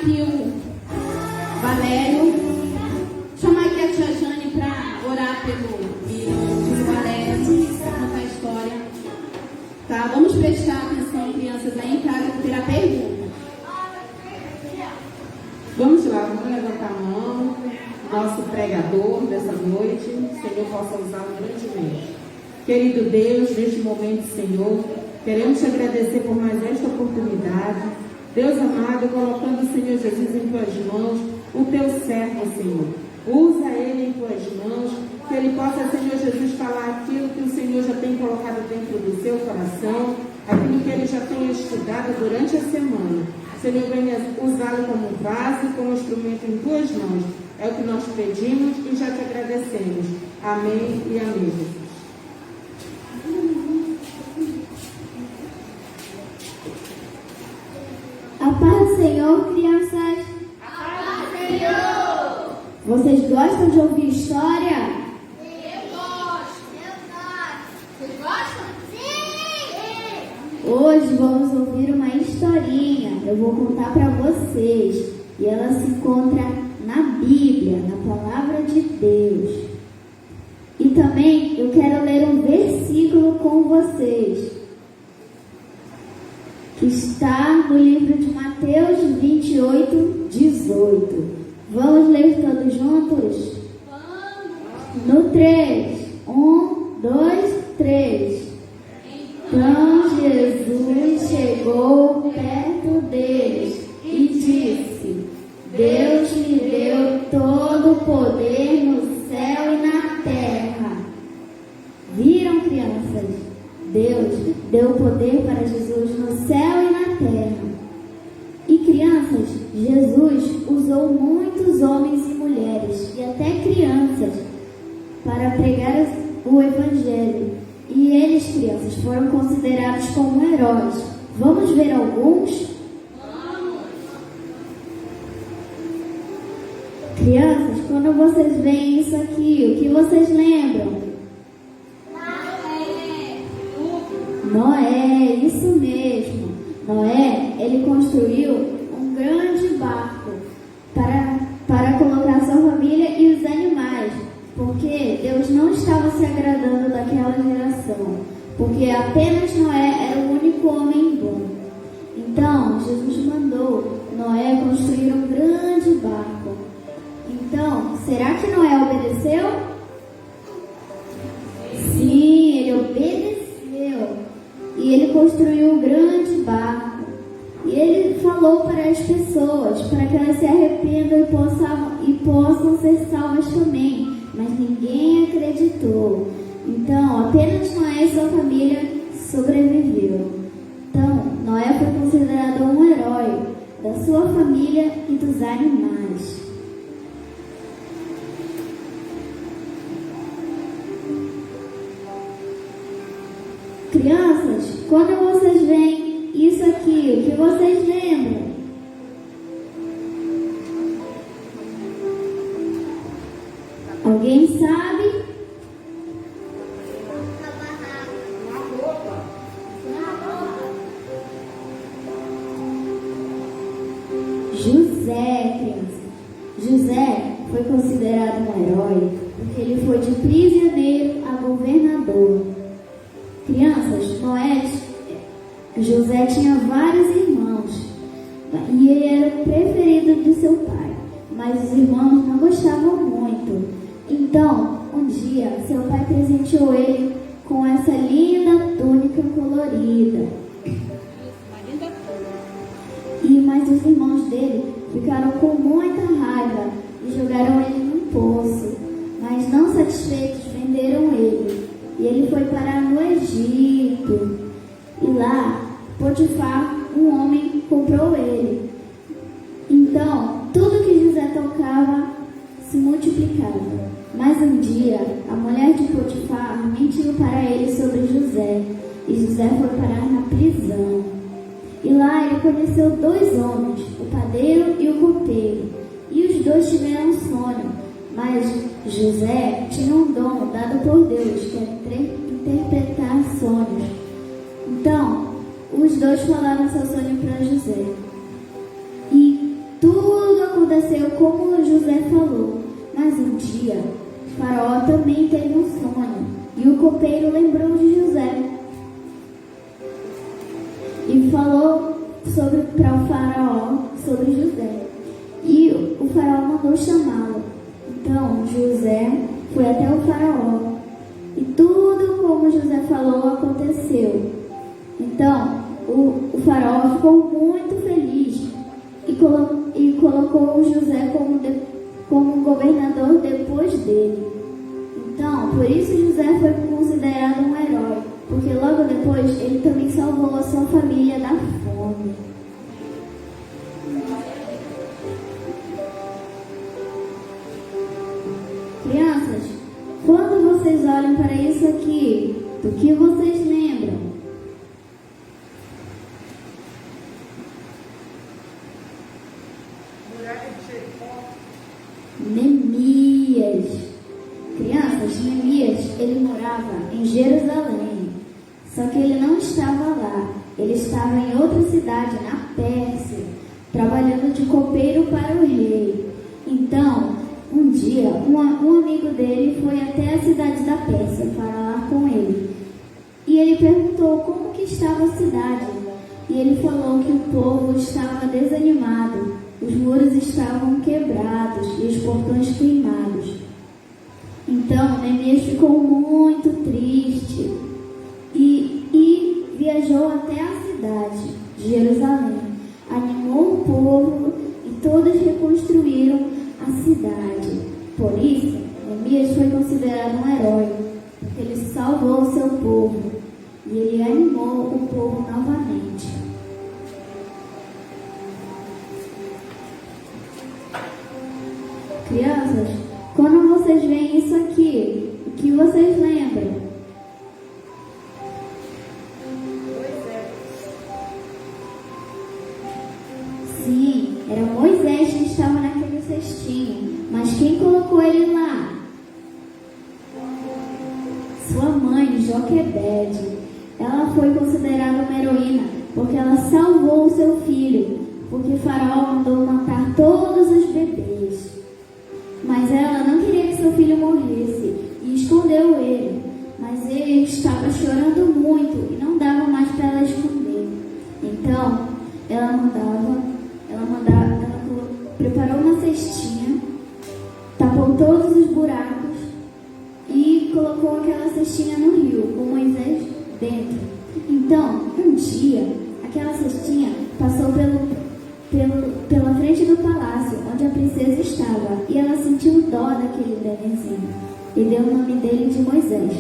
aqui o Valério, chamar aqui a tia Jane para orar pelo Valério, contar a história. Tá, vamos prestar atenção, crianças, aí em casa, vou tirar pergunta. Vamos lá, vamos levantar a mão. Nosso pregador dessa noite, o Senhor possa usá-lo grandemente. Querido Deus, neste momento, Senhor, queremos te agradecer por mais esta oportunidade. Deus amado, colocando o Senhor Jesus em tuas mãos, o teu servo, Senhor. Usa ele em tuas mãos, que ele possa, Senhor Jesus, falar aquilo que o Senhor já tem colocado dentro do seu coração, aquilo que ele já tem estudado durante a semana. Senhor, venha usá-lo como um vaso, como um instrumento em tuas mãos. É o que nós pedimos e já te agradecemos. Amém e amém, Jesus. A paz do Senhor, crianças. A paz do Senhor. Vocês gostam de ouvir história? Eu gosto. Vocês gostam? Sim. Hoje vamos ouvir uma historinha. Eu vou contar para vocês. E ela se encontra na Bíblia, na Palavra de Deus. E também eu quero ler um versículo com vocês, que está no livro de Mateus 28, 18. Vamos ler todos juntos? Vamos! No 3. 1, 2, 3. Então Jesus chegou perto deles e disse: Deus me deu todo o poder no céu e na terra. Viram, crianças? Deus deu poder para Jesus no céu e na terra. E crianças, Jesus usou muitos homens e mulheres, e até crianças, para pregar o Evangelho. E eles, crianças, foram considerados como heróis. Vamos ver alguns? Crianças, quando vocês veem isso aqui, o que vocês lembram? Noé, isso mesmo. Noé, ele construiu um grande barco para colocar sua família e os animais, porque Deus não estava se agradando daquela geração, porque apenas Noé era o único homem bom. Então, Jesus mandou Noé construir um grande barco. Então, será que Noé obedeceu? Sim, ele obedeceu. E ele construiu um grande barco. E ele falou para as pessoas, para que elas se arrependam e possam ser salvas também. Mas ninguém acreditou. Então, apenas Noé e sua família sobreviveu. Então, Noé foi considerado um herói da sua família e dos animais. Crianças, quando vocês veem isso aqui, o que vocês lembram? Alguém sabe? José, crianças. José foi considerado um herói porque ele foi de prisioneiro a governador. Crianças, José tinha vários irmãos e ele era o preferido de seu pai, mas os irmãos não gostavam muito. Então, um dia, seu pai presenteou ele com essa linda túnica colorida. Mas os irmãos dele ficaram com muita raiva e jogaram ele num poço, mas não satisfeitos, venderam ele. E ele foi parar no Egito. E lá, Potifar, um homem, comprou ele. Então, tudo que José tocava se multiplicava. Mas um dia, a mulher de Potifar mentiu para ele sobre José. E José foi parar na prisão. E lá ele conheceu dois homens, o padeiro e o copeiro. E os dois tiveram um sonho. Mas José tinha um dom dado por Deus, que é interpretar sonhos. Então, os dois falaram seu sonho para José. E tudo aconteceu como José falou. Mas um dia, Faraó também teve um sonho, e o copeiro lembrou de José e falou para o Faraó sobre José. E o Faraó mandou chamá-lo. Então José foi até o Faraó, e tudo como José falou aconteceu. Então o Faraó ficou muito feliz e colocou José como governador depois dele. Então, por isso José foi considerado um herói, porque logo depois ele também salvou a sua família da fome. Crianças, quando vocês olham para isso aqui, do que vocês lembram? Neemias. Crianças, Neemias, ele morava em Jerusalém. Só que ele não estava lá. Ele estava em outra cidade, na Pérsia, trabalhando de copeiro para o rei. Então, um dia, um amigo dele foi até a cidade da Pérsia para falar com ele. E ele perguntou como que estava a cidade. E ele falou que o povo estava desanimado, os muros estavam quebrados e os portões queimados. Então, Neemias ficou muito triste e viajou até a cidade de Jerusalém. Animou o povo e todos reconstruíram a cidade. Por isso, Neemias foi considerado um herói, porque ele salvou o seu povo e ele animou o povo novamente. Crianças, quando vocês veem isso aqui, o que vocês lembram? Sim, era Moisés que estava naquele cestinho. Mas quem colocou ele lá? Sua mãe, Joquebede. Ela foi considerada uma heroína porque ela salvou o seu filho, porque Faraó mandou matar todos os bebês. Mas ela não queria que seu filho morresse e escondeu ele. Mas ele estava chorando muito e não dava mais para ela esconder. Então, ela preparou uma cestinha, tapou todos os buracos e colocou aquela cestinha no rio, com Moisés dentro. Então, um dia, aquela cestinha passou pela frente do palácio onde a princesa estava, e ela sentiu dó daquele bebezinho e deu o nome dele de Moisés.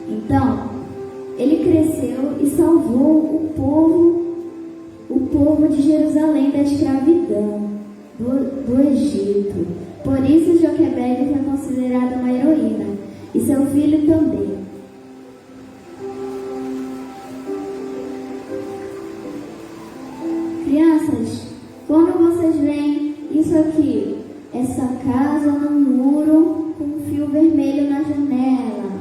Então, ele cresceu e salvou o povo de Jerusalém da escravidão do Egito. Por isso Joquebede foi considerada uma heroína, e seu filho também. Crianças, quando vocês veem isso aqui, essa casa no muro com um fio vermelho na janela.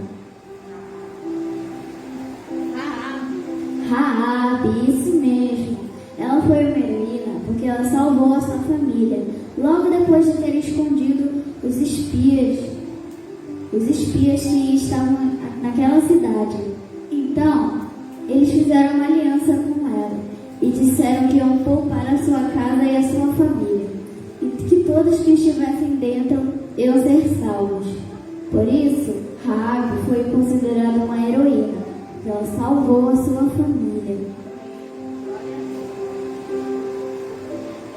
Raabe, isso mesmo. Ela foi uma heroína porque ela salvou a sua família, logo depois de ter escondido os espias que estavam naquela cidade. Então, eles fizeram uma aliança com ela e disseram que iam poupar a sua casa e a sua família, e que todos que estivessem dentro iam ser salvos. Por isso, Raabe foi considerada uma heroína, porque ela salvou a sua família.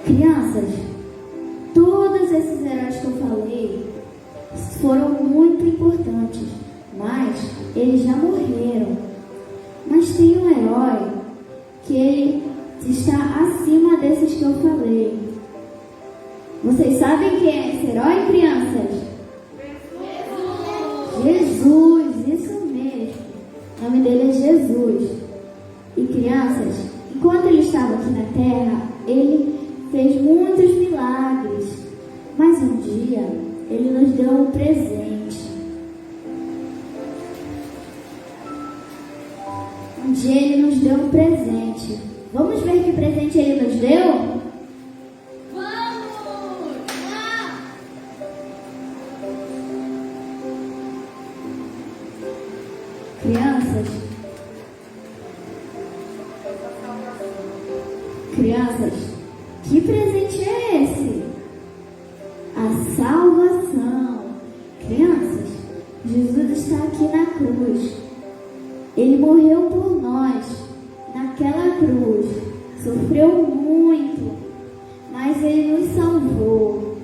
Crianças, todos esses heróis que eu falei foram muito importantes, mas eles já morreram. Mas tem um herói que ele está acima desses que eu falei. Vocês sabem quem é esse herói, crianças? Jesus, isso mesmo. O nome dele é Jesus. E crianças, enquanto ele estava aqui na terra, ele fez muitos milagres. Mas um dia, ele nos deu um presente. Um dia ele nos deu um presente. Vamos ver que presente ele nos deu? Vamos! Crianças, que presente é esse? A salvação. Crianças, Jesus está aqui na cruz. Ele morreu por nós naquela cruz. Sofreu muito, mas Ele nos salvou.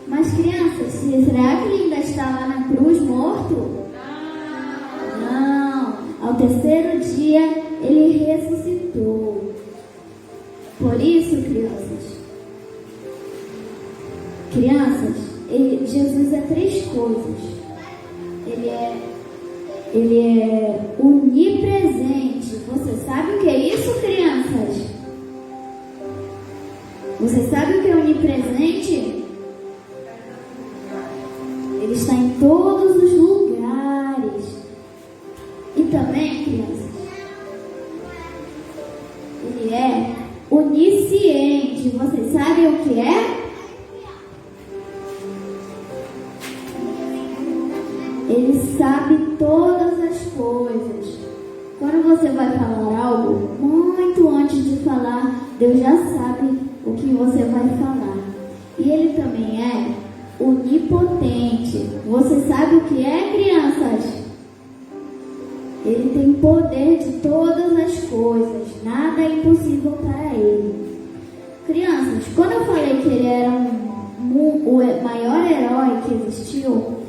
Mas crianças, será que Ele ainda está lá na cruz morto? Não. Ao terceiro dia, Ele ressuscitou. Por isso, crianças, Jesus é três coisas. Ele é onipresente. Você sabe o que é isso, crianças? Você sabe o que é onipresente? Ele está em todos os lugares. E também, crianças, Ele é onisciente. Vocês sabem o que é? Ele sabe todas as coisas. Quando você vai falar algo, muito antes de falar, Deus já sabe o que você vai falar. E Ele também é onipotente. Você sabe o que é, crianças? Ele tem poder de todas as coisas. Nada é impossível para Ele. Crianças, quando eu falei que Ele era o maior herói que existiu,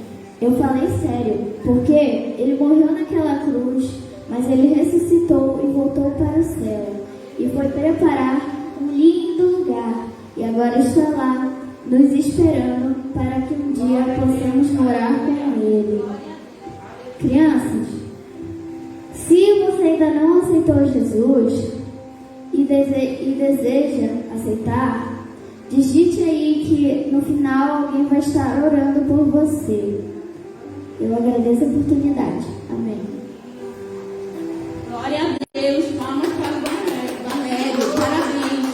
eu falei sério, porque Ele morreu naquela cruz, mas Ele ressuscitou e voltou para o céu. E foi preparar um lindo lugar. E agora está lá, nos esperando para que um dia possamos morar com Ele. Crianças, se você ainda não aceitou Jesus e deseja aceitar, digite aí que no final alguém vai estar orando por você. Eu agradeço a oportunidade. Amém. Glória a Deus. Palmas para o Valério. Parabéns.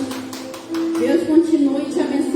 Deus continue te abençoando.